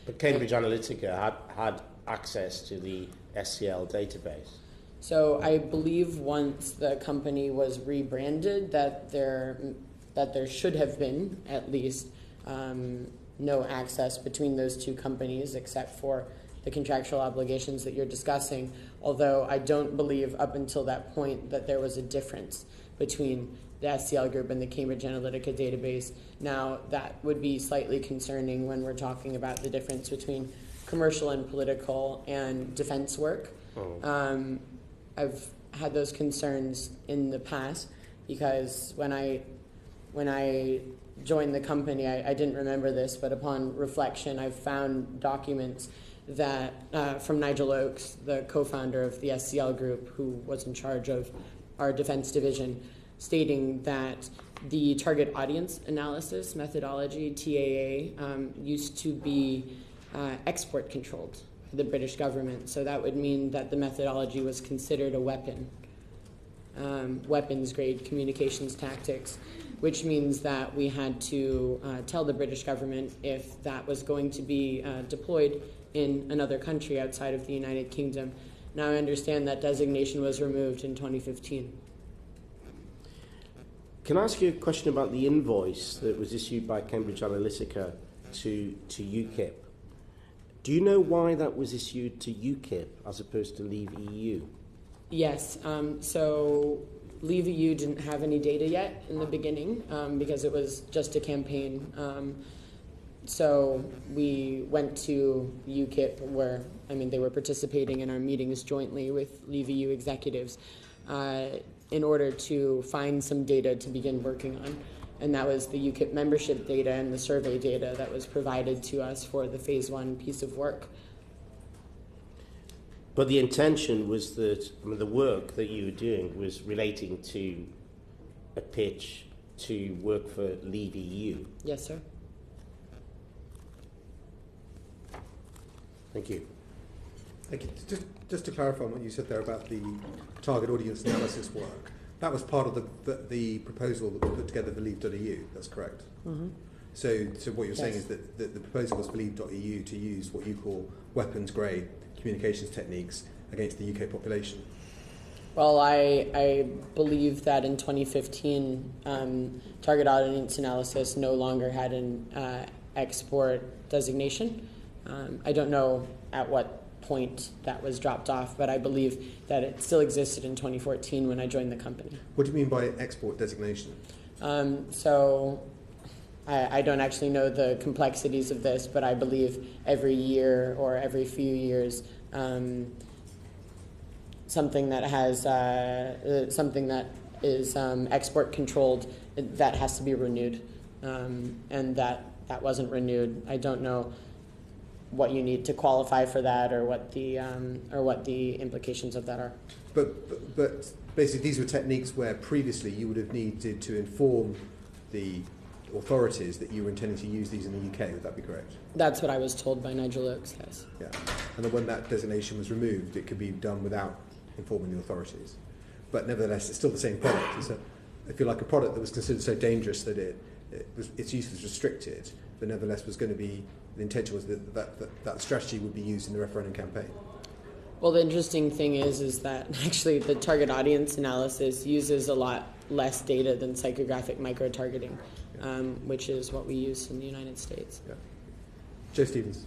But Cambridge Analytica had access to the SCL database. So I believe once the company was rebranded that there should have been at least no access between those two companies except for the contractual obligations that you're discussing, although I don't believe up until that point that there was a difference between the SCL group and the Cambridge Analytica database. Now, that would be slightly concerning when we're talking about the difference between commercial and political and defense work. Oh. I've had those concerns in the past because when I joined the company, I didn't remember this, but upon reflection, I've found documents that from Nigel Oakes, the co-founder of the SCL group, who was in charge of our defense division, stating that the target audience analysis methodology, TAA, used to be export controlled for the British government. So that would mean that the methodology was considered a weapon, weapons grade communications tactics, which means that we had to tell the British government if that was going to be deployed in another country outside of the United Kingdom. Now I understand that designation was removed in 2015. Can I ask you a question about the invoice that was issued by Cambridge Analytica to UKIP? Do you know why that was issued to UKIP as opposed to Leave EU? Yes, so Leave EU didn't have any data yet in the beginning because it was just a campaign. So we went to UKIP where, they were participating in our meetings jointly with Leave EU executives in order to find some data to begin working on. And that was the UKIP membership data and the survey data that was provided to us for the phase 1 piece of work. But the intention was that the work that you were doing was relating to a pitch to work for Leave EU. Yes, sir. Thank you. Thank you. Just to clarify on what you said there about the target audience analysis work, that was part of the proposal that was put together for Leave.eu, that's correct? Mm-hmm. So what you're saying is that the proposal was for Leave.eu to use what you call weapons-grade communications techniques against the UK population? Well, I believe that in 2015, target audience analysis no longer had an export designation. I don't know at what point that was dropped off, but I believe that it still existed in 2014 when I joined the company. What do you mean by export designation? So I don't actually know the complexities of this, but I believe every year or every few years, something that has something that is export controlled, that has to be renewed, and that wasn't renewed. I don't know what you need to qualify for that, or what the implications of that are. But basically, these were techniques where previously you would have needed to inform the authorities that you were intending to use these in the UK. Would that be correct? That's what I was told by Nigel Oakes. Yes. Yeah, and then when that designation was removed, it could be done without informing the authorities. But nevertheless, it's still the same product. It's if you like, a product that was considered so dangerous that its use was restricted, but nevertheless was going to be. The intention was that strategy would be used in the referendum campaign. Well, the interesting thing is that actually the target audience analysis uses a lot less data than psychographic micro-targeting, which is what we use in the United States. Yeah. Joe Stevens.